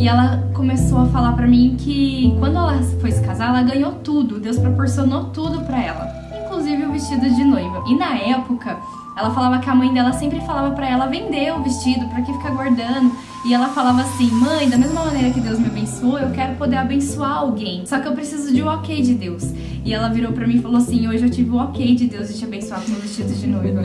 E ela começou a falar pra mim que quando ela foi se casar, ela ganhou tudo. Deus proporcionou tudo pra ela, inclusive o vestido de noiva. E na época, ela falava que a mãe dela sempre falava pra ela vender o vestido, pra que ficar guardando. E ela falava assim: mãe, da mesma maneira que Deus me abençoou, eu quero poder abençoar alguém. Só que eu preciso de um ok de Deus. E ela virou pra mim e falou assim: hoje eu tive o ok de Deus de te abençoar com o vestido de noiva.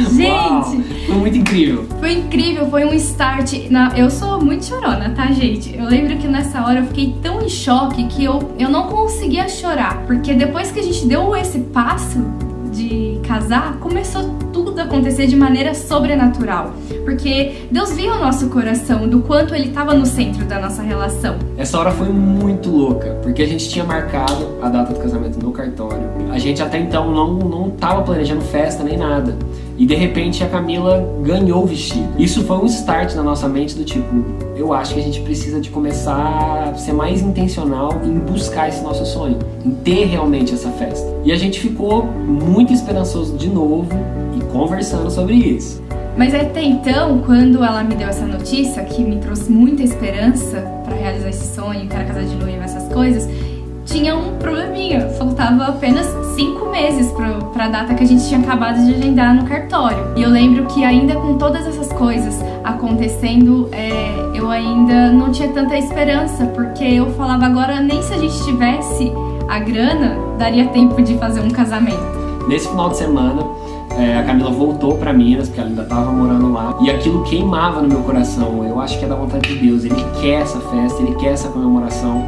Gente, foi muito incrível. Foi incrível, foi um start. Eu sou muito chorona, tá, gente? Eu lembro que nessa hora eu fiquei tão em choque que eu não conseguia chorar. Porque depois que a gente deu esse passo de casar, começou tudo a acontecer de maneira sobrenatural. Porque Deus viu o nosso coração, do quanto Ele estava no centro da nossa relação. Essa hora foi muito louca, porque a gente tinha marcado a data do casamento no cartório. A gente até então não tava planejando festa nem nada. E de repente a Camila ganhou o vestido. Isso foi um start na nossa mente do tipo, eu acho que a gente precisa de começar a ser mais intencional em buscar esse nosso sonho, em ter realmente essa festa. E a gente ficou muito esperançoso de novo e conversando sobre isso. Mas até então, quando ela me deu essa notícia, que me trouxe muita esperança para realizar esse sonho, que era casar de noiva, essas coisas, tinha um probleminha. Faltava apenas 5 meses para a data que a gente tinha acabado de agendar no cartório. E eu lembro que ainda com todas essas coisas acontecendo, eu ainda não tinha tanta esperança, porque eu falava, agora nem se a gente tivesse a grana, daria tempo de fazer um casamento. Nesse final de semana, a Camila voltou pra Minas, porque ela ainda tava morando lá, e aquilo queimava no meu coração. Eu acho que é da vontade de Deus, Ele quer essa festa, Ele quer essa comemoração.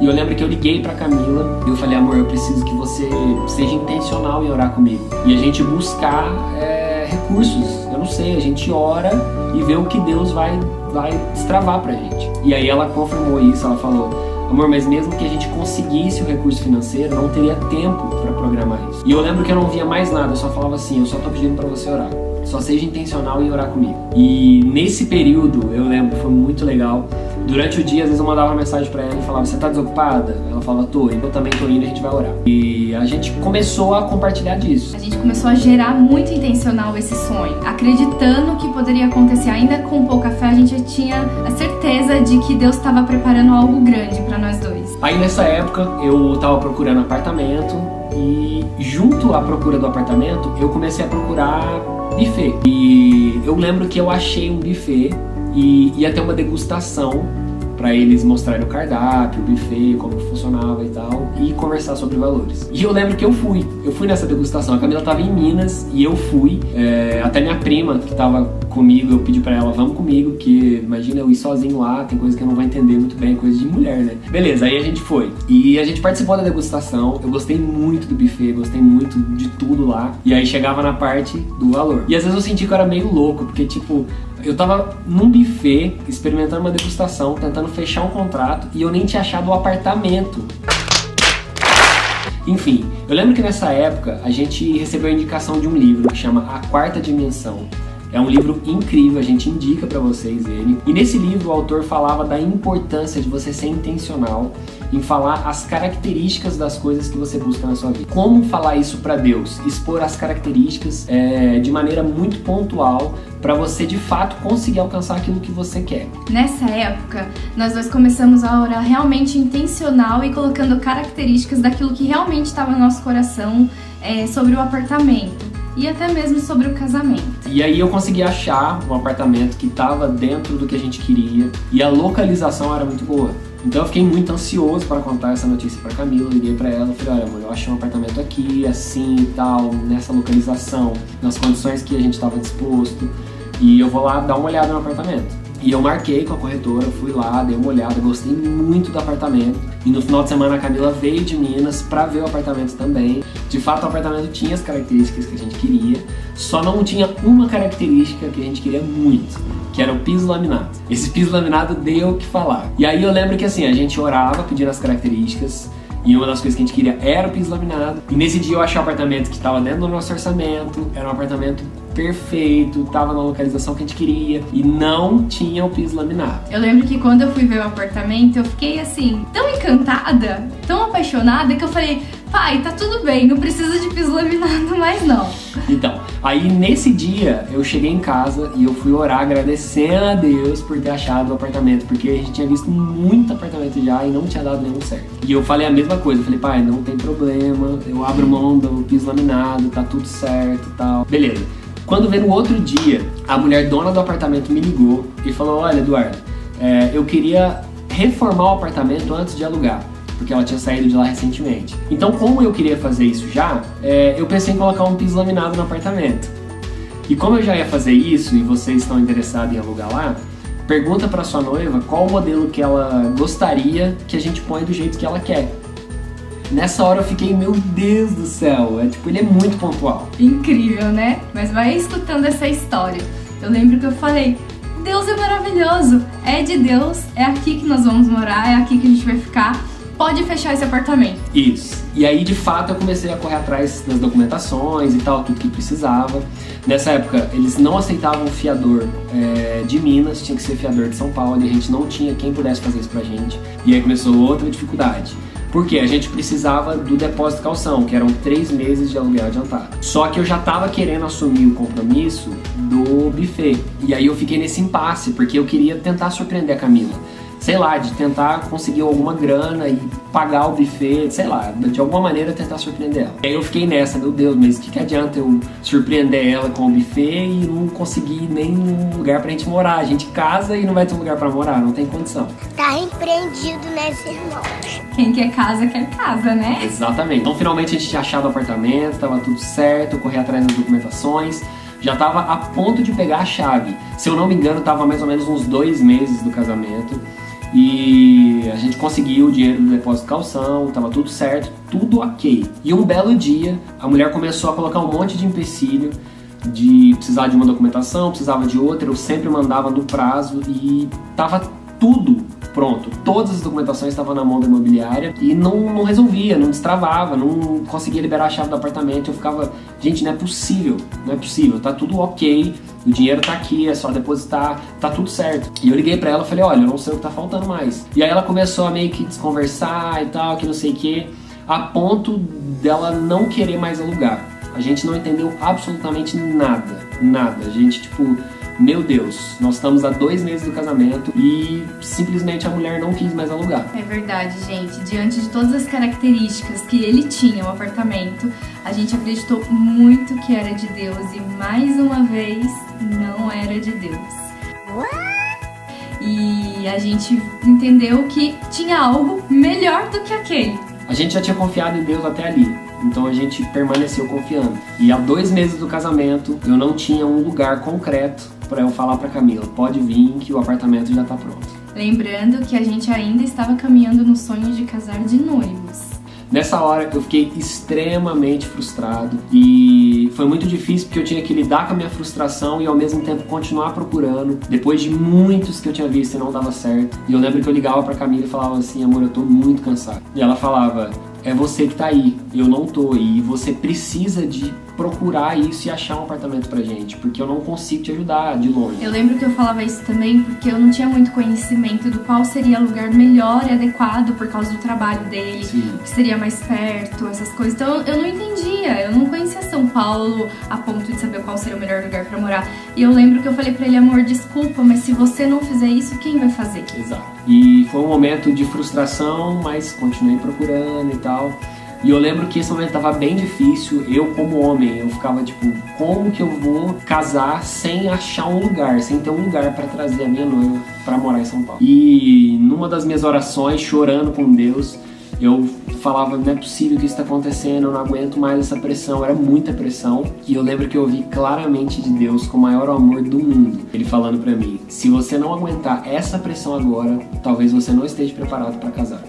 E eu lembro que eu liguei pra Camila e eu falei, amor, eu preciso que você seja intencional em orar comigo. E a gente buscar recursos, eu não sei, a gente ora e vê o que Deus vai destravar pra gente. E aí ela confirmou isso, ela falou, amor, mas mesmo que a gente conseguisse o recurso financeiro, não teria tempo pra programar isso. E eu lembro que eu não via mais nada, eu só falava assim, eu só tô pedindo pra você orar. Só seja intencional em orar comigo. E nesse período, eu lembro, foi muito legal. Durante o dia, às vezes eu mandava uma mensagem pra ela e falava, você tá desocupada? Ela falava, tô, eu também tô indo e a gente vai orar. E a gente começou a compartilhar disso. A gente começou a gerar muito intencional esse sonho, acreditando que poderia acontecer. Ainda com pouca fé, a gente já tinha a certeza de que Deus estava preparando algo grande pra nós dois. Aí nessa época, eu tava procurando apartamento e junto à procura do apartamento, eu comecei a procurar buffet. E eu lembro que eu achei um buffet e ia ter uma degustação para eles mostrarem o cardápio, o buffet, como funcionava e tal, e conversar sobre valores. E eu lembro que eu fui nessa degustação. A Camila tava em Minas e eu fui. Até minha prima que tava comigo, eu pedi pra ela, vamos comigo, que imagina eu ir sozinho lá, tem coisa que eu não vou entender muito bem, coisa de mulher, né? Beleza, aí a gente foi. E a gente participou da degustação, eu gostei muito do buffet, gostei muito de tudo lá. E aí chegava na parte do valor. E às vezes eu senti que eu era meio louco, porque tipo, eu tava num buffet, experimentando uma degustação, tentando fechar um contrato, e eu nem tinha achado o apartamento. Enfim, eu lembro que nessa época a gente recebeu a indicação de um livro que chama A Quarta Dimensão. É um livro incrível, a gente indica pra vocês ele. E nesse livro o autor falava da importância de você ser intencional em falar as características das coisas que você busca na sua vida. Como falar isso pra Deus? Expor as características de maneira muito pontual para você de fato conseguir alcançar aquilo que você quer. Nessa época, nós dois começamos a orar realmente intencional e colocando características daquilo que realmente estava no nosso coração sobre o apartamento. E até mesmo sobre o casamento. E aí eu consegui achar um apartamento que estava dentro do que a gente queria e a localização era muito boa. Então eu fiquei muito ansioso para contar essa notícia para Camila, liguei para ela, falei, olha amor, eu achei um apartamento aqui, assim e tal, nessa localização, nas condições que a gente estava disposto, e eu vou lá dar uma olhada no apartamento. E eu marquei com a corretora, fui lá, dei uma olhada, gostei muito do apartamento. E no final de semana a Camila veio de Minas pra ver o apartamento também. De fato o apartamento tinha as características que a gente queria, só não tinha uma característica que a gente queria muito, que era o piso laminado. Esse piso laminado deu o que falar. E aí eu lembro que assim, a gente orava pedindo as características, e uma das coisas que a gente queria era o piso laminado. E nesse dia eu achei um apartamento que estava dentro do nosso orçamento, era um apartamento perfeito, tava na localização que a gente queria e não tinha o piso laminado. Eu lembro que quando eu fui ver o apartamento, eu fiquei assim, tão encantada, tão apaixonada, que eu falei, pai, tá tudo bem, não precisa de piso laminado mais não. Então, aí nesse dia eu cheguei em casa e eu fui orar agradecendo a Deus por ter achado o apartamento, porque a gente tinha visto muito apartamento já e não tinha dado nenhum certo. E eu falei a mesma coisa, eu falei, pai, não tem problema, eu abro mão do piso laminado, tá tudo certo e tal. Beleza. Quando veio no outro dia, a mulher dona do apartamento me ligou e falou, olha, Eduardo, eu queria reformar o apartamento antes de alugar, porque ela tinha saído de lá recentemente. Então, como eu queria fazer isso já, eu pensei em colocar um piso laminado no apartamento. E como eu já ia fazer isso e vocês estão interessados em alugar lá, pergunta para sua noiva qual o modelo que ela gostaria que a gente põe do jeito que ela quer. Nessa hora eu fiquei, meu Deus do céu, ele é muito pontual. Incrível, né? Mas vai escutando essa história. Eu lembro que eu falei, Deus é maravilhoso, é de Deus, é aqui que nós vamos morar, é aqui que a gente vai ficar. Pode fechar esse apartamento. Isso. E aí, de fato, eu comecei a correr atrás das documentações e tal, tudo que precisava. Nessa época, eles não aceitavam fiador de Minas, tinha que ser fiador de São Paulo, e a gente não tinha quem pudesse fazer isso pra gente. E aí começou outra dificuldade. Porque a gente precisava do depósito calção, que eram 3 meses de aluguel adiantado. Só que eu já estava querendo assumir o compromisso do buffet. E aí eu fiquei nesse impasse, porque eu queria tentar surpreender a Camila. Sei lá, de tentar conseguir alguma grana e pagar o buffet, sei lá, de alguma maneira tentar surpreender ela. Aí eu fiquei nessa, meu Deus, mas o que adianta eu surpreender ela com o buffet e não conseguir nem um lugar pra gente morar? A gente casa e não vai ter um lugar pra morar, não tem condição. Tá empreendido, né, irmão? Quem quer casa, né? Exatamente. Então finalmente a gente tinha achado o apartamento, tava tudo certo, eu corri atrás das documentações. Já tava a ponto de pegar a chave. Se eu não me engano, tava mais ou menos uns 2 meses do casamento. E a gente conseguiu o dinheiro do depósito calção, tava tudo certo, tudo ok. E um belo dia, a mulher começou a colocar um monte de empecilho, de precisar de uma documentação, precisava de outra, eu sempre mandava no prazo e tava tudo pronto. Todas as documentações estavam na mão da imobiliária e não resolvia, não destravava, não conseguia liberar a chave do apartamento. Eu ficava, gente, não é possível, tá tudo ok. O dinheiro tá aqui, é só depositar, tá tudo certo. E eu liguei pra ela e falei, olha, eu não sei o que tá faltando mais. E aí ela começou a meio que desconversar e tal, que não sei o que, a ponto dela não querer mais alugar. A gente não entendeu absolutamente nada. A gente, meu Deus, nós estamos há 2 meses do casamento e simplesmente a mulher não quis mais alugar. É verdade, gente. Diante de todas as características que ele tinha, o apartamento, a gente acreditou muito que era de Deus e mais uma vez não era de Deus. E a gente entendeu que tinha algo melhor do que aquele. A gente já tinha confiado em Deus até ali. Então a gente permaneceu confiando. E há 2 meses do casamento, eu não tinha um lugar concreto para eu falar para Camila, pode vir que o apartamento já tá pronto. Lembrando que a gente ainda estava caminhando no sonho de casar de noivos. Nessa hora eu fiquei extremamente frustrado e foi muito difícil porque eu tinha que lidar com a minha frustração e ao mesmo tempo continuar procurando, depois de muitos que eu tinha visto e não dava certo. E eu lembro que eu ligava pra Camila e falava assim, amor, eu tô muito cansado. E ela falava, é você que tá aí, eu não tô, e você precisa de procurar isso e achar um apartamento pra gente, porque eu não consigo te ajudar de longe. Eu lembro que eu falava isso também porque eu não tinha muito conhecimento do qual seria o lugar melhor e adequado por causa do trabalho dele, o que seria mais perto, essas coisas. Então eu não entendia, eu não conhecia São Paulo a ponto de saber qual seria o melhor lugar pra morar. E eu lembro que eu falei pra ele, amor, desculpa, mas se você não fizer isso, quem vai fazer? Exato. E foi um momento de frustração, mas continuei procurando e tal. E eu lembro que esse momento tava bem difícil. Eu, como homem, eu ficava como que eu vou casar sem achar um lugar, sem ter um lugar pra trazer a minha noiva pra morar em São Paulo? E numa das minhas orações, chorando com Deus, eu falava, não é possível que isso tá acontecendo, eu não aguento mais essa pressão, era muita pressão. E eu lembro que eu ouvi claramente de Deus com o maior amor do mundo, ele falando pra mim, se você não aguentar essa pressão agora, talvez você não esteja preparado pra casar,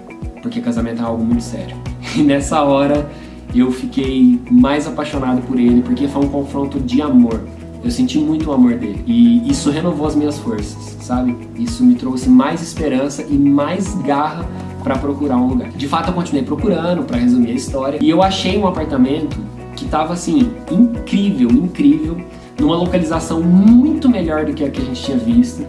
porque casamento é algo muito sério. E nessa hora eu fiquei mais apaixonado por ele, porque foi um confronto de amor. Eu senti muito o amor dele e isso renovou as minhas forças, sabe? Isso me trouxe mais esperança e mais garra para procurar um lugar. De fato, eu continuei procurando, para resumir a história, e eu achei um apartamento que tava assim, incrível, numa localização muito melhor do que a que a gente tinha visto.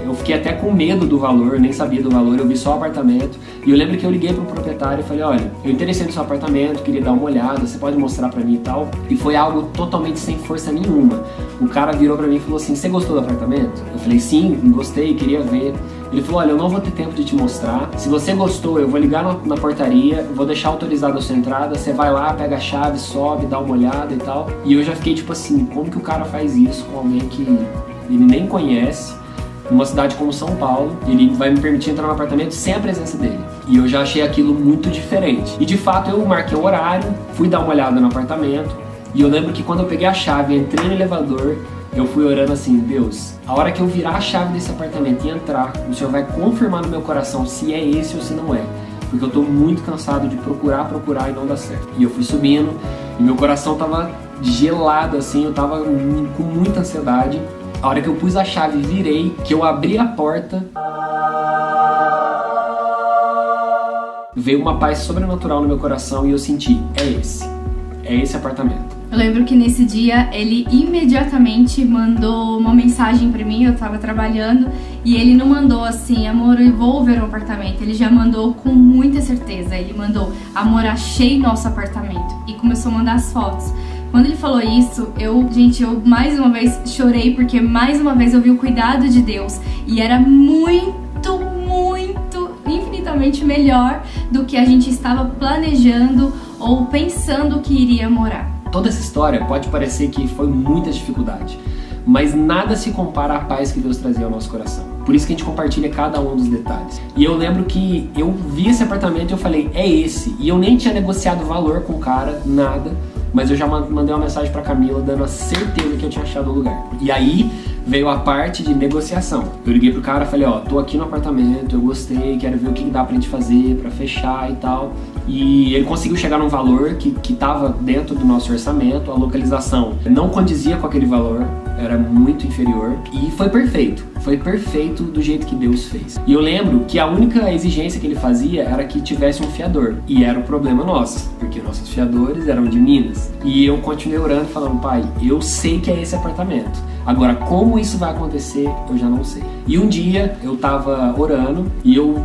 Eu fiquei até com medo do valor, eu nem sabia do valor, eu vi só o apartamento. E eu lembro que eu liguei pro proprietário e falei, olha, eu interessei no seu apartamento, queria dar uma olhada, você pode mostrar pra mim e tal. E foi algo totalmente sem força nenhuma. O cara virou pra mim e falou assim, você gostou do apartamento? Eu falei, sim, gostei, queria ver. Ele falou, olha, eu não vou ter tempo de te mostrar. Se você gostou, eu vou ligar na portaria, vou deixar autorizado a sua entrada, você vai lá, pega a chave, sobe, dá uma olhada e tal. E eu já fiquei tipo assim, como que o cara faz isso com alguém que ele nem conhece? Numa cidade como São Paulo, ele vai me permitir entrar no apartamento sem a presença dele. E eu já achei aquilo muito diferente. E de fato eu marquei o horário, fui dar uma olhada no apartamento. E eu lembro que quando eu peguei a chave e entrei no elevador, eu fui orando assim, Deus, a hora que eu virar a chave desse apartamento e entrar, o Senhor vai confirmar no meu coração se é esse ou se não é. Porque eu tô muito cansado de procurar e não dá certo. E eu fui subindo e meu coração tava gelado assim, eu tava com muita ansiedade. A hora que eu pus a chave e virei, que eu abri a porta, veio uma paz sobrenatural no meu coração e eu senti, é esse apartamento. Eu lembro que nesse dia ele imediatamente mandou uma mensagem pra mim, eu tava trabalhando, e ele não mandou assim, amor, eu vou ver o apartamento, ele já mandou com muita certeza, ele mandou, amor, achei nosso apartamento, e começou a mandar as fotos. Quando ele falou isso, eu mais uma vez chorei, porque mais uma vez eu vi o cuidado de Deus, e era muito, infinitamente melhor do que a gente estava planejando ou pensando que iria morar. Toda essa história pode parecer que foi muita dificuldade, mas nada se compara à paz que Deus trazia ao nosso coração. Por isso que a gente compartilha cada um dos detalhes. E eu lembro que eu vi esse apartamento e eu falei, é esse. E eu nem tinha negociado valor com o cara, nada. Mas eu já mandei uma mensagem pra Camila dando a certeza que eu tinha achado o lugar. E aí veio a parte de negociação. Eu liguei pro cara e falei, ó, tô aqui no apartamento, eu gostei, quero ver o que dá pra gente fazer pra fechar e tal. E ele conseguiu chegar num valor que tava dentro do nosso orçamento, a localização não condizia com aquele valor, era muito inferior e foi perfeito do jeito que Deus fez. E eu lembro que a única exigência que ele fazia era que tivesse um fiador, e era o problema nosso, porque nossos fiadores eram de Minas. E eu continuei orando falando, pai, eu sei que é esse apartamento, agora como isso vai acontecer, eu já não sei. E um dia eu tava orando e eu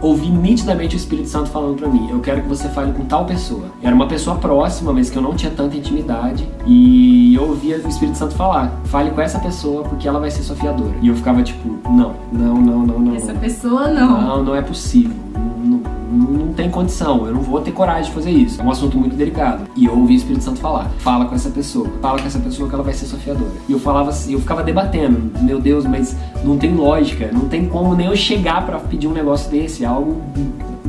ouvi nitidamente o Espírito Santo falando pra mim, eu quero que você fale com tal pessoa. Era uma pessoa próxima, mas que eu não tinha tanta intimidade, e eu ouvia o Espírito Santo falar, fale com essa pessoa porque ela vai ser sua fiadora. E eu ficava tipo, não. Essa pessoa não. Não é possível. Não tem condição, eu não vou ter coragem de fazer isso. É um assunto muito delicado. E eu ouvi o Espírito Santo falar, fala com essa pessoa que ela vai ser sua fiadora. E eu falava assim, eu ficava debatendo, meu Deus, mas não tem lógica, não tem como nem eu chegar pra pedir um negócio desse, é algo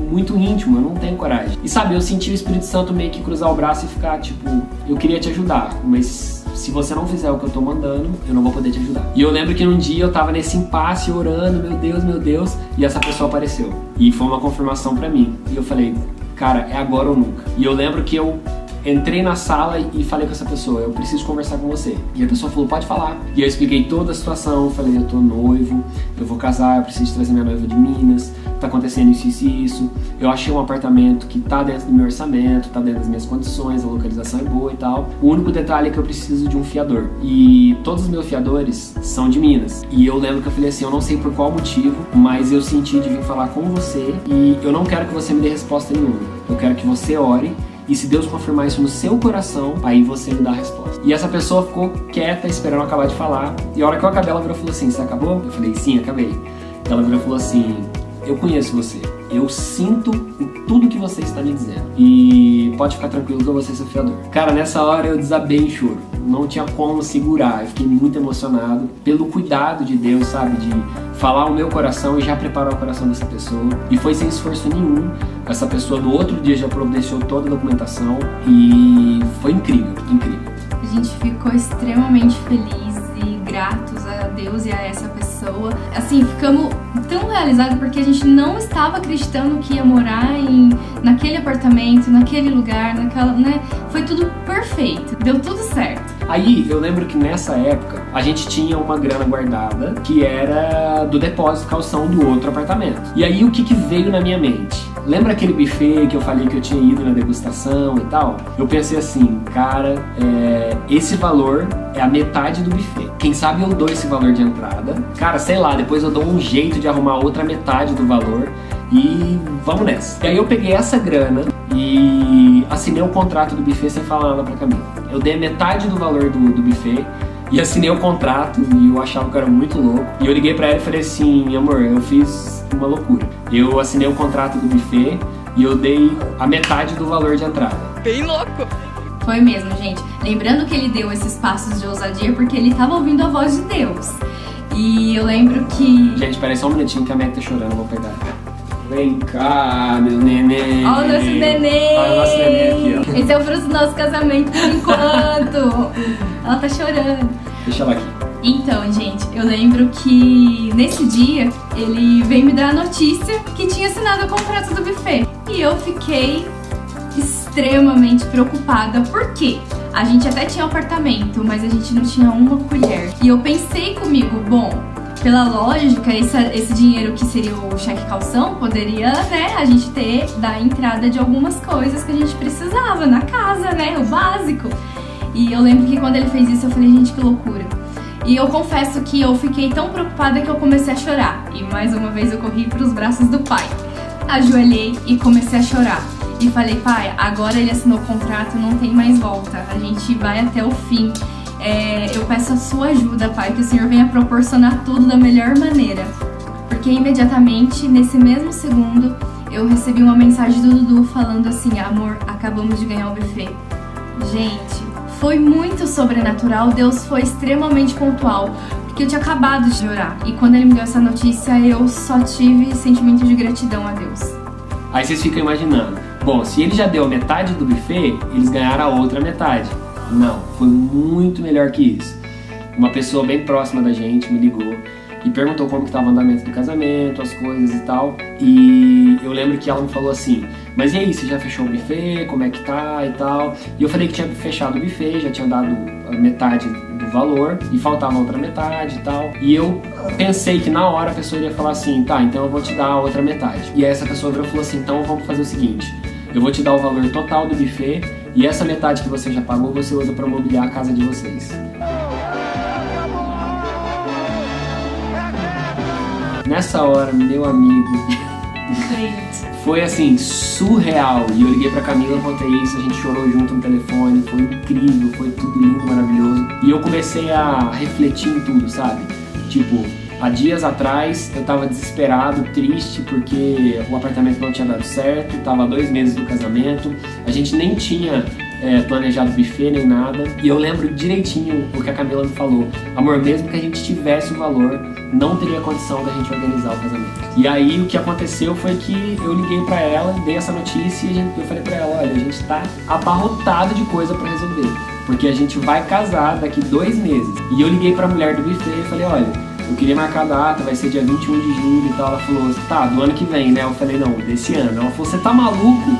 muito íntimo, eu não tenho coragem. E sabe, eu senti o Espírito Santo meio que cruzar o braço e ficar tipo, eu queria te ajudar, mas se você não fizer o que eu tô mandando, eu não vou poder te ajudar. E eu lembro que num dia eu tava nesse impasse orando, meu Deus, e essa pessoa apareceu. E foi uma confirmação pra mim. E eu falei, cara, é agora ou nunca. E eu lembro que eu entrei na sala e falei com essa pessoa, eu preciso conversar com você. E a pessoa falou, pode falar. E eu expliquei toda a situação, falei, eu tô noivo, eu vou casar, eu preciso trazer minha noiva de Minas, tá acontecendo isso e isso. Eu achei um apartamento que tá dentro do meu orçamento, tá dentro das minhas condições, a localização é boa e tal. O único detalhe é que eu preciso de um fiador. E todos os meus fiadores são de Minas. E eu lembro que eu falei assim, eu não sei por qual motivo, mas eu senti de vir falar com você e eu não quero que você me dê resposta nenhuma. Eu quero que você ore. E se Deus confirmar isso no seu coração, aí você me dá a resposta. E essa pessoa ficou quieta, esperando eu acabar de falar. E a hora que eu acabei, ela virou e falou assim, você acabou? Eu falei, sim, acabei. Ela virou e falou assim, eu conheço você. Eu sinto tudo que você está me dizendo. E pode ficar tranquilo que eu vou ser seu fiador. Cara, nessa hora eu desabei em choro. Não tinha como segurar. Eu fiquei muito emocionado pelo cuidado de Deus, sabe? De falar o meu coração e já preparar o coração dessa pessoa. E foi sem esforço nenhum. Essa pessoa no outro dia já providenciou toda a documentação. E foi incrível, incrível. A gente ficou extremamente feliz e gratos a Deus e a essa pessoa. Assim, ficamos tão realizados porque a gente não estava acreditando que ia morar naquele apartamento, naquele lugar, naquela, né? Foi tudo perfeito, deu tudo certo. Aí eu lembro que nessa época a gente tinha uma grana guardada que era do depósito calção do outro apartamento. E aí o que veio na minha mente? Lembra aquele buffet que eu falei que eu tinha ido na degustação e tal? Eu pensei assim, cara, esse valor é a metade do buffet. Quem sabe eu dou esse valor de entrada. Cara, sei lá, depois eu dou um jeito de arrumar outra metade do valor e vamos nessa. E aí eu peguei essa grana e assinei o contrato do buffet sem falar nada pra Camila. Eu dei a metade do valor do buffet e assinei o contrato e eu achava que eu era muito louco. E eu liguei pra ela e falei assim, amor, eu fiz uma loucura. Eu assinei o contrato do buffet e eu dei a metade do valor de entrada. Bem louco! Foi mesmo, gente. Lembrando que ele deu esses passos de ousadia porque ele estava ouvindo a voz de Deus. E eu lembro que... Gente, peraí só um minutinho que a Mac tá chorando, eu vou pegar. Vem cá, meu neném. Ó o nosso neném. Olha o nosso neném aqui, ó. Esse é o fruto do nosso casamento por enquanto. Ela tá chorando. Deixa ela aqui. Então, gente, eu lembro que nesse dia ele veio me dar a notícia que tinha assinado o contrato do buffet. E eu fiquei extremamente preocupada. Por quê? A gente até tinha um apartamento, mas a gente não tinha uma colher. E eu pensei comigo, bom, pela lógica, esse dinheiro que seria o cheque calção poderia, né, a gente dar a entrada de algumas coisas que a gente precisava na casa, né, o básico. E eu lembro que quando ele fez isso eu falei, gente, que loucura. E eu confesso que eu fiquei tão preocupada que eu comecei a chorar. E mais uma vez eu corri para os braços do pai. Ajoelhei e comecei a chorar. E falei, pai, agora ele assinou o contrato, não tem mais volta. A gente vai até o fim. Eu peço a sua ajuda, pai, que o Senhor venha proporcionar tudo da melhor maneira. Porque imediatamente, nesse mesmo segundo, eu recebi uma mensagem do Dudu falando assim, amor, acabamos de ganhar o buffet. Gente, foi muito sobrenatural, Deus foi extremamente pontual, porque eu tinha acabado de orar. E quando ele me deu essa notícia, eu só tive sentimento de gratidão a Deus. Aí vocês ficam imaginando, bom, se ele já deu a metade do buffet, eles ganharam a outra metade. Não, foi muito melhor que isso. Uma pessoa bem próxima da gente me ligou e perguntou como que estava o andamento do casamento, as coisas e tal. E eu lembro que ela me falou assim, mas e aí, você já fechou o buffet? Como é que tá e tal? E eu falei que tinha fechado o buffet, já tinha dado a metade do valor e faltava a outra metade e tal. E eu pensei que na hora a pessoa iria falar assim, tá, então eu vou te dar a outra metade. E aí essa pessoa falou assim, então vamos fazer o seguinte, eu vou te dar o valor total do buffet e essa metade que você já pagou você usa para mobiliar a casa de vocês. Nessa hora, meu amigo, foi assim, surreal. E eu liguei pra Camila, contei isso, a gente chorou junto no telefone, foi incrível, foi tudo lindo, maravilhoso. E eu comecei a refletir em tudo, sabe? Tipo, há dias atrás eu tava desesperado, triste, porque o apartamento não tinha dado certo, tava há 2 meses do casamento, a gente nem tinha planejado buffet nem nada. E eu lembro direitinho o que a Camila me falou, amor, mesmo que a gente tivesse o valor, não teria condição da gente organizar o casamento. E aí o que aconteceu foi que eu liguei pra ela, dei essa notícia e eu falei pra ela, olha, a gente tá abarrotado de coisa pra resolver, porque a gente vai casar daqui 2 meses. E eu liguei pra mulher do buffet e falei, olha, eu queria marcar a data, vai ser dia 21 de julho e tal. Ela falou, tá, do ano que vem, né? Eu falei, não, desse ano. Ela falou, você tá maluco?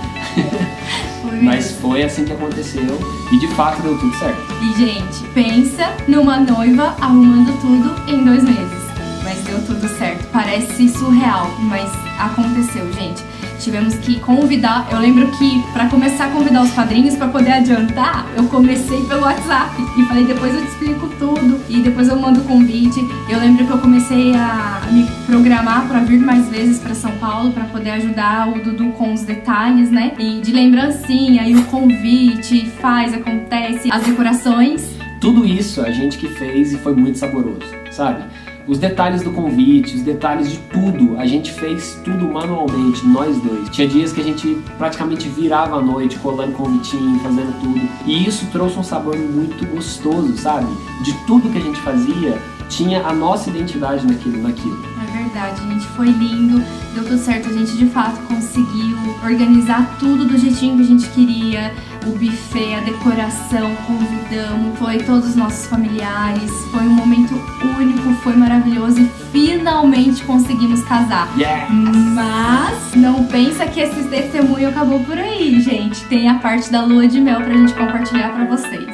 Mas foi assim que aconteceu e de fato deu tudo certo. E gente, pensa numa noiva arrumando tudo em 2 meses. Mas deu tudo certo. Parece surreal, mas aconteceu, gente. Tivemos que convidar, eu lembro que pra começar a convidar os padrinhos, pra poder adiantar, eu comecei pelo WhatsApp e falei, depois eu te explico tudo e depois eu mando o convite. Eu lembro que eu comecei a me programar pra vir mais vezes pra São Paulo, pra poder ajudar o Dudu com os detalhes, né? E de lembrancinha, aí o convite, acontece, as decorações. Tudo isso a gente que fez e foi muito saboroso, sabe? Os detalhes do convite, os detalhes de tudo, a gente fez tudo manualmente, nós dois. Tinha dias que a gente praticamente virava à noite, colando convitinho, fazendo tudo. E isso trouxe um sabor muito gostoso, sabe? De tudo que a gente fazia, tinha a nossa identidade naquilo. É verdade, gente, foi lindo, deu tudo certo, a gente de fato conseguiu organizar tudo do jeitinho que a gente queria, o buffet, a decoração, convidamos, foi todos os nossos familiares, foi um momento único, foi maravilhoso e finalmente conseguimos casar. Yeah. Mas não pensa que esse testemunho acabou por aí, gente. Tem a parte da lua de mel pra gente compartilhar pra vocês.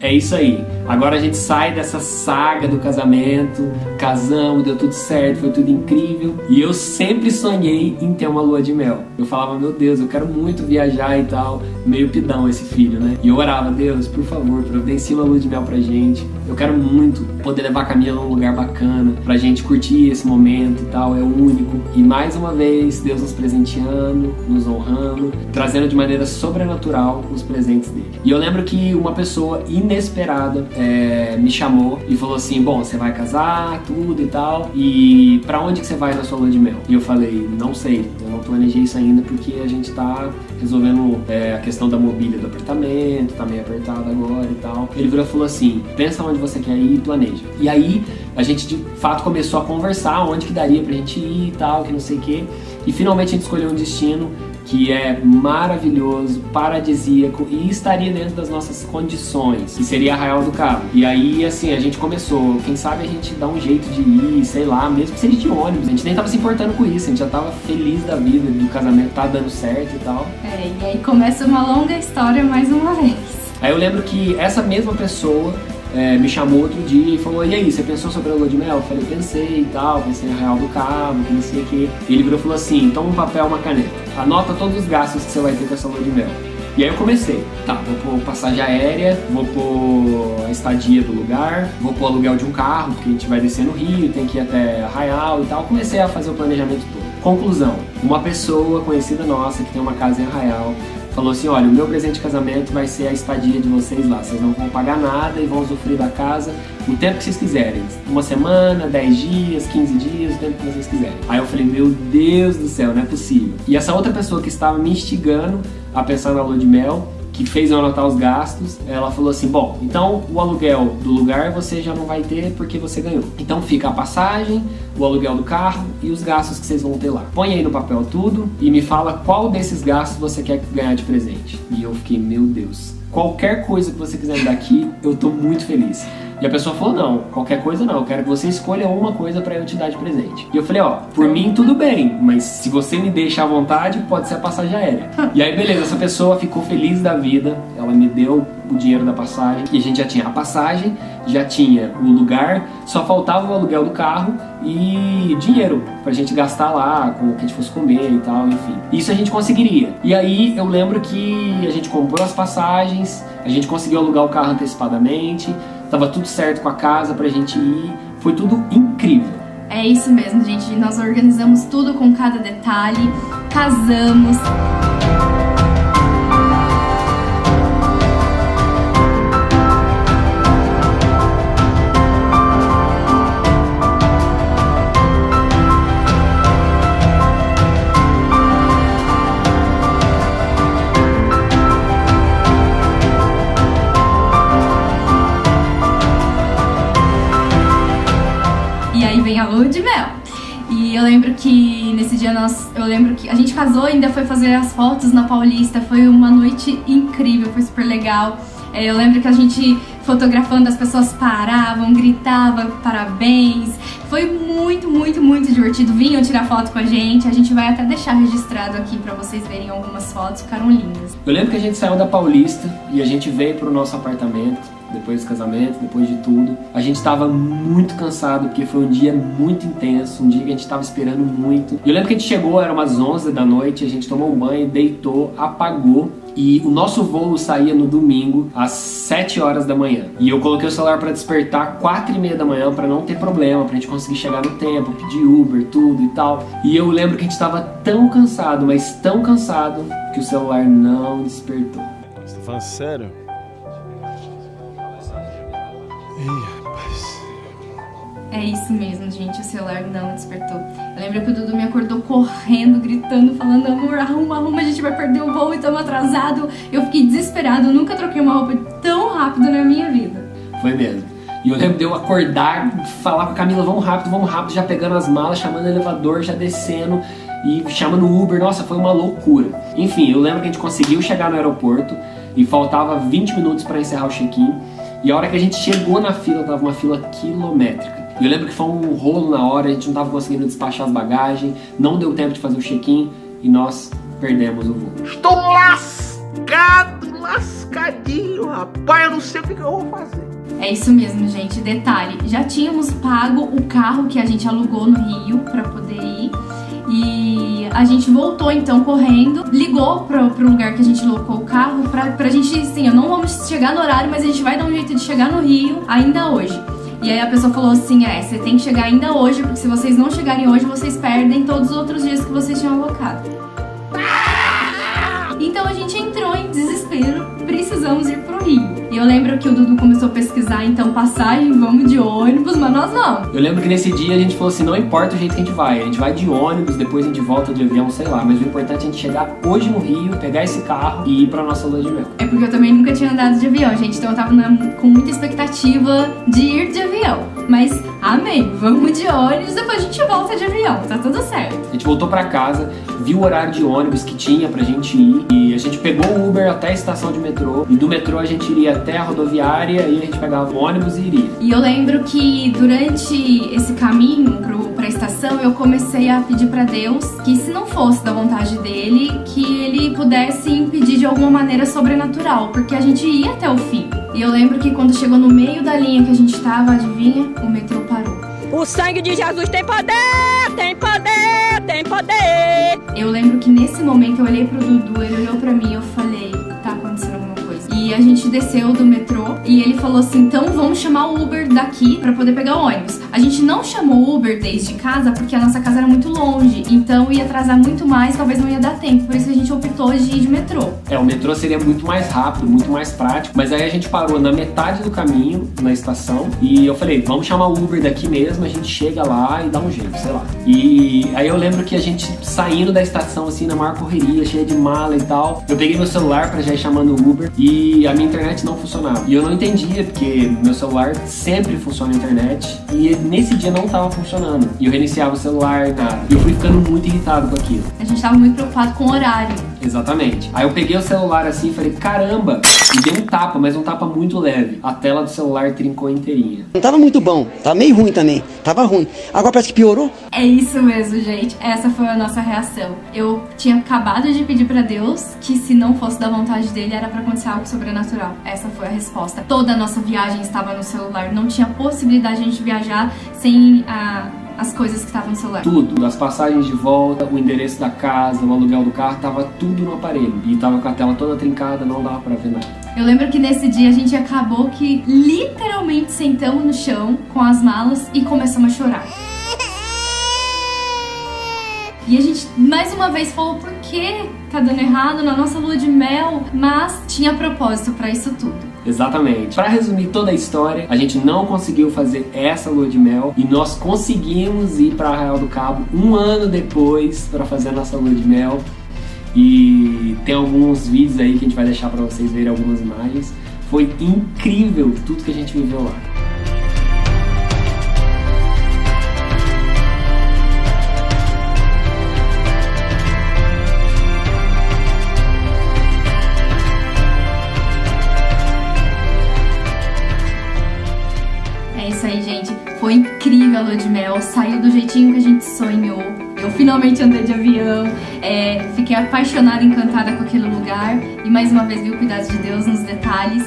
É isso aí. Agora a gente sai dessa saga do casamento, casamos, deu tudo certo, foi tudo incrível. E eu sempre sonhei em ter uma lua de mel. Eu falava, meu Deus, eu quero muito viajar e tal. Meio pidão esse filho, né? E eu orava, Deus, por favor, providencie uma lua de mel pra gente. Eu quero muito poder levar a Camila num lugar bacana, pra gente curtir esse momento e tal, é único. E mais uma vez, Deus nos presenteando, nos honrando, trazendo de maneira sobrenatural os presentes dele. E eu lembro que uma pessoa inesperada me chamou e falou assim, bom, você vai casar, tudo e tal, e pra onde que você vai na sua lua de mel? E eu falei, não sei, eu não planejei isso ainda porque a gente tá resolvendo a questão da mobília do apartamento, tá meio apertado agora e tal. Ele virou e falou assim, pensa onde você quer ir e planeja. E aí a gente de fato começou a conversar onde que daria pra gente ir e tal, que não sei o que, e finalmente a gente escolheu um destino que é maravilhoso, paradisíaco e estaria dentro das nossas condições, que seria Arraial do Cabo. E aí, assim, a gente começou, quem sabe a gente dá um jeito de ir, sei lá, mesmo que seja de ônibus, a gente nem tava se importando com isso, a gente já tava feliz da vida, do casamento tá dando certo e tal. E aí começa uma longa história mais uma vez. Aí eu lembro que essa mesma pessoa me chamou outro dia e falou, e aí, você pensou sobre a lua de mel? Eu falei, pensei e tal, pensei em Arraial do Cabo, que não sei o que. E ele virou e falou assim, então um papel, uma caneta, anota todos os gastos que você vai ter com essa lua de mel. E aí eu comecei, tá, vou pôr passagem aérea, vou pôr a estadia do lugar, vou pôr aluguel de um carro, porque a gente vai descer no Rio, tem que ir até Arraial e tal. Comecei a fazer o planejamento todo. Conclusão, uma pessoa conhecida nossa que tem uma casa em Arraial, falou assim, olha, o meu presente de casamento vai ser a estadia de vocês lá. Vocês não vão pagar nada e vão usufruir da casa o tempo que vocês quiserem. Uma semana, 10 dias, 15 dias, o tempo que vocês quiserem. Aí eu falei, meu Deus do céu, não é possível. E essa outra pessoa que estava me instigando a pensar na lua de mel, que fez eu anotar os gastos, ela falou assim, bom, então o aluguel do lugar você já não vai ter porque você ganhou. Então fica a passagem, o aluguel do carro e os gastos que vocês vão ter lá. Põe aí no papel tudo e me fala qual desses gastos você quer ganhar de presente. E eu fiquei, meu Deus, qualquer coisa que você quiser me dar aqui, eu tô muito feliz. E a pessoa falou, não, qualquer coisa não, eu quero que você escolha uma coisa pra eu te dar de presente. E eu falei, ó, por mim tudo bem, mas se você me deixa à vontade, pode ser a passagem aérea. E aí beleza, essa pessoa ficou feliz da vida, ela me deu o dinheiro da passagem, e a gente já tinha a passagem, já tinha o lugar, só faltava o aluguel do carro e dinheiro pra gente gastar lá, com o que a gente fosse comer e tal, enfim. Isso a gente conseguiria. E aí eu lembro que a gente comprou as passagens, a gente conseguiu alugar o carro antecipadamente, tava tudo certo com a casa pra gente ir, foi tudo incrível. É isso mesmo, gente, nós organizamos tudo com cada detalhe, casamos. Vem a lua de mel. E eu lembro que nesse dia a gente casou e ainda foi fazer as fotos na Paulista. Foi uma noite incrível, foi super legal. Eu lembro que a gente fotografando, as pessoas paravam, gritavam parabéns. Foi muito, muito, muito divertido. Vinham tirar foto com a gente vai até deixar registrado aqui pra vocês verem algumas fotos, ficaram lindas. Eu lembro que a gente saiu da Paulista e a gente veio pro nosso apartamento. Depois do casamento, depois de tudo. A gente tava muito cansado, porque foi um dia muito intenso, um dia que a gente tava esperando muito. E eu lembro que a gente chegou, era umas 11 da noite, a gente tomou um banho, deitou, apagou. E o nosso voo saía no domingo, às 7 horas da manhã. E eu coloquei o celular pra despertar 4h30 da manhã, pra não ter problema, pra gente conseguir chegar no tempo, pedir Uber, tudo e tal. E eu lembro que a gente tava tão cansado, mas tão cansado, que o celular não despertou. Você tá falando sério? Ih, rapaz. É isso mesmo, gente, o celular não despertou. Eu lembro que o Dudu me acordou correndo, gritando, falando, amor, arruma, a gente vai perder o voo e estamos atrasados. Eu fiquei desesperado, eu nunca troquei uma roupa tão rápido na minha vida. Foi mesmo. E eu lembro de eu acordar, falar com a Camila, vamos rápido, já pegando as malas, chamando o elevador, já descendo e chamando o Uber. Nossa, foi uma loucura. Enfim, eu lembro que a gente conseguiu chegar no aeroporto, e faltava 20 minutos para encerrar o check-in. E a hora que a gente chegou na fila, tava uma fila quilométrica. E eu lembro que foi um rolo na hora, a gente não tava conseguindo despachar as bagagens, não deu tempo de fazer o check-in e nós perdemos o voo. Estou lascado, lascadinho, rapaz, eu não sei o que eu vou fazer. É isso mesmo, gente. Detalhe, já tínhamos pago o carro que a gente alugou no Rio pra poder ir. E a gente voltou então correndo, ligou pro lugar que a gente locou o carro pra gente, assim, não vamos chegar no horário, mas a gente vai dar um jeito de chegar no Rio ainda hoje. E aí a pessoa falou assim, você tem que chegar ainda hoje, porque se vocês não chegarem hoje, vocês perdem todos os outros dias que vocês tinham alocado. Então a gente entrou em desespero, precisamos ir pro Rio. E eu lembro que o Dudu começou a pesquisar, então, passagem, vamos de ônibus, mas nós não. Eu lembro que nesse dia a gente falou assim, não importa o jeito que a gente vai de ônibus, depois a gente volta de avião, sei lá. Mas o importante é a gente chegar hoje no Rio, pegar esse carro e ir pra nossa lua de mel. É porque eu também nunca tinha andado de avião, gente, então eu tava com muita expectativa de ir de avião. Mas, amém, vamos de ônibus, depois a gente volta de avião, tá tudo certo. A gente voltou pra casa, viu o horário de ônibus que tinha pra gente ir e a gente pegou o Uber até a estação de metrô e do metrô a gente iria até a rodoviária e a gente pegava o ônibus e iria. E eu lembro que durante esse caminho pra estação eu comecei a pedir pra Deus que, se não fosse da vontade dele, que ele pudesse impedir de alguma maneira sobrenatural, porque a gente ia até o fim. E eu lembro que quando chegou no meio da linha que a gente tava, adivinha? O metrô parou. O sangue de Jesus tem poder, tem poder, tem poder. Eu lembro que nesse momento eu olhei pro Dudu, ele olhou pra mim e eu falei, tá acontecendo alguma coisa. E a gente desceu do metrô e ele falou assim, então vamos chamar o Uber daqui pra poder pegar o ônibus. A gente não chamou o Uber desde casa porque a nossa casa era muito longe, então ia atrasar muito mais, talvez não ia dar tempo, por isso que a gente optou de ir de metrô. O metrô seria muito mais rápido, muito mais prático, mas aí a gente parou na metade do caminho, na estação, e eu falei, vamos chamar o Uber daqui mesmo, a gente chega lá e dá um jeito, sei lá. E aí eu lembro que a gente saindo da estação, assim, na maior correria, cheia de mala e tal, eu peguei meu celular pra já ir chamando o Uber e a minha internet não funcionava. E eu não entendia, porque meu celular sempre funciona a internet, e nesse dia não tava funcionando. E eu reiniciava o celular, nada. E eu fui ficando muito irritado com aquilo. A gente tava muito preocupado com o horário. Exatamente. Aí eu peguei o celular assim e falei, caramba! E dei um tapa, mas um tapa muito leve. A tela do celular trincou inteirinha. Não tava muito bom, tava meio ruim também. Tava ruim. Agora parece que piorou. É isso mesmo, gente. Essa foi a nossa reação. Eu tinha acabado de pedir pra Deus que, se não fosse da vontade dele, era pra acontecer algo sobrenatural. Essa foi a resposta. Toda a nossa viagem estava no celular. Não tinha possibilidade de a gente viajar sem as coisas que estavam no celular. Tudo, as passagens de volta, o endereço da casa, o aluguel do carro, tava tudo no aparelho. E tava com a tela toda trincada, não dava pra ver nada. Eu lembro que nesse dia a gente acabou que literalmente sentamos no chão com as malas e começamos a chorar. E a gente mais uma vez falou por que tá dando errado na nossa lua de mel, mas tinha propósito pra isso tudo. Exatamente. Para resumir toda a história, a gente não conseguiu fazer essa lua de mel e nós conseguimos ir para Arraial do Cabo um ano depois para fazer a nossa lua de mel. E tem alguns vídeos aí que a gente vai deixar para vocês verem, algumas imagens. Foi incrível tudo que a gente viveu lá. É isso aí, gente. Foi incrível a lua de mel. Saiu do jeitinho que a gente sonhou. Eu finalmente andei de avião. Fiquei apaixonada, encantada com aquele lugar. E mais uma vez vi o cuidado de Deus nos detalhes.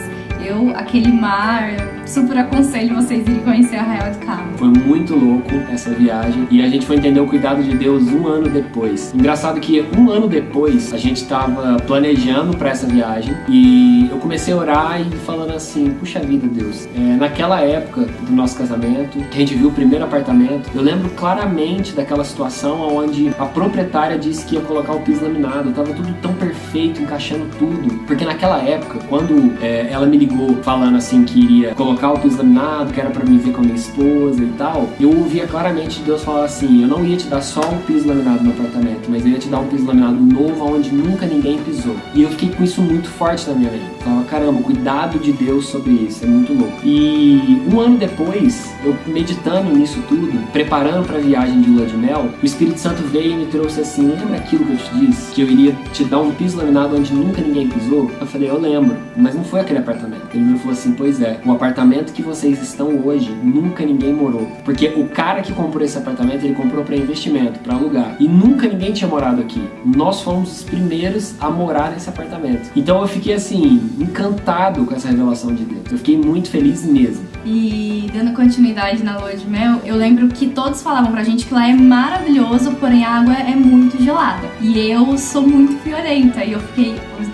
Aquele mar, super aconselho vocês irem conhecer Arraial do Cabo. Foi muito louco essa viagem e a gente foi entender o cuidado de Deus um ano depois. Engraçado que um ano depois a gente estava planejando para essa viagem e eu comecei a orar e falando assim, puxa vida, Deus, naquela época do nosso casamento, que a gente viu o primeiro apartamento, eu lembro claramente daquela situação onde a proprietária disse que ia colocar o piso laminado, tava tudo tão perfeito, encaixando tudo, porque naquela época, quando ela me ligou falando assim que iria colocar o piso laminado, que era pra me ver com a minha esposa e tal, eu ouvia claramente Deus falar assim, eu não ia te dar só um piso laminado no apartamento, mas eu ia te dar um piso laminado novo onde nunca ninguém pisou. E eu fiquei com isso muito forte na minha mente. Falava, caramba, o cuidado de Deus sobre isso, é muito louco. E um ano depois, eu meditando nisso tudo, preparando para a viagem de lua de mel, o Espírito Santo veio e me trouxe assim, lembra aquilo que eu te disse? Que eu iria te dar um piso laminado onde nunca ninguém pisou? Eu falei, eu lembro, mas não foi aquele apartamento. Ele me falou assim, pois é, o apartamento que vocês estão hoje, nunca ninguém morou. Porque o cara que comprou esse apartamento, ele comprou para investimento, para alugar. E nunca ninguém tinha morado aqui. Nós fomos os primeiros a morar nesse apartamento. Então eu fiquei assim, encantado com essa revelação de Deus. Eu fiquei muito feliz mesmo. E dando continuidade na lua de mel, eu lembro que todos falavam pra gente que lá é maravilhoso, porém a água é muito gelada. E eu sou muito friorenta e eu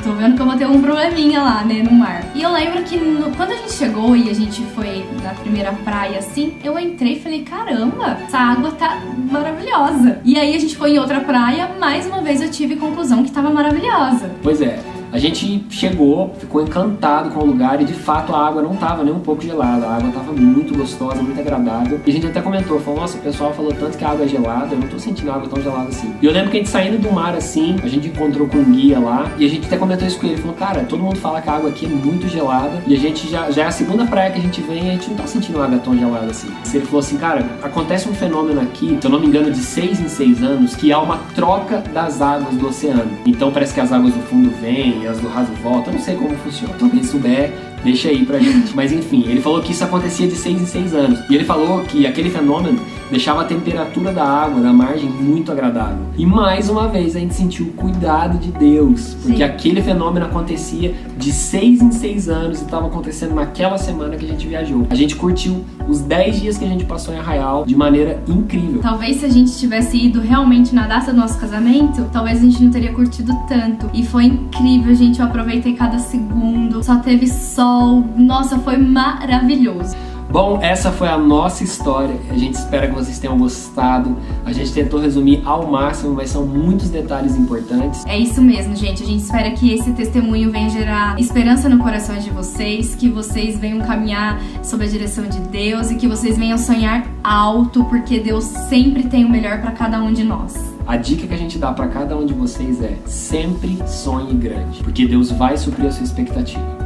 tô vendo que eu vou ter um probleminha lá, né, no mar. E eu lembro que quando a gente chegou e a gente foi na primeira praia assim, eu entrei e falei, caramba, essa água tá maravilhosa. E aí a gente foi em outra praia, mais uma vez eu tive conclusão que tava maravilhosa. Pois é. A gente chegou, ficou encantado com o lugar e de fato a água não estava nem um pouco gelada, a água estava muito gostosa, muito agradável. E a gente até comentou, falou, nossa, o pessoal falou tanto que a água é gelada, eu não tô sentindo a água tão gelada assim. E eu lembro que a gente saindo do mar assim, a gente encontrou com um guia lá e a gente até comentou isso com ele, falou, cara, todo mundo fala que a água aqui é muito gelada e a gente já é a segunda praia que a gente vem e a gente não tá sentindo a água tão gelada assim. Ele falou assim, cara, acontece um fenômeno aqui, se eu não me engano, de 6 em 6 anos, que há uma troca das águas do oceano. Então parece que as águas do fundo vêm, as do raso volta, eu não sei como funciona. Então quem souber, deixa aí pra gente. Mas enfim, ele falou que isso acontecia de 6 em 6 anos. E ele falou que aquele fenômeno deixava a temperatura da água, da margem, muito agradável. E mais uma vez a gente sentiu o cuidado de Deus. Porque Sim. aquele fenômeno acontecia de 6 em 6 anos e estava acontecendo naquela semana que a gente viajou. A gente curtiu os 10 dias que a gente passou em Arraial de maneira incrível. Talvez se a gente tivesse ido realmente na data do nosso casamento, talvez a gente não teria curtido tanto. E foi incrível, gente. Eu aproveitei cada segundo. Só teve sol. Nossa, foi maravilhoso. Bom, essa foi a nossa história. A gente espera que vocês tenham gostado. A gente tentou resumir ao máximo, mas são muitos detalhes importantes. É isso mesmo, gente. A gente espera que esse testemunho venha gerar esperança no coração de vocês, que vocês venham caminhar sob a direção de Deus e que vocês venham sonhar alto, porque Deus sempre tem o melhor para cada um de nós. A dica que a gente dá para cada um de vocês é: sempre sonhe grande, porque Deus vai suprir a sua expectativa.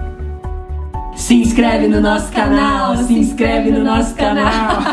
Se inscreve no nosso canal! Se inscreve no nosso canal!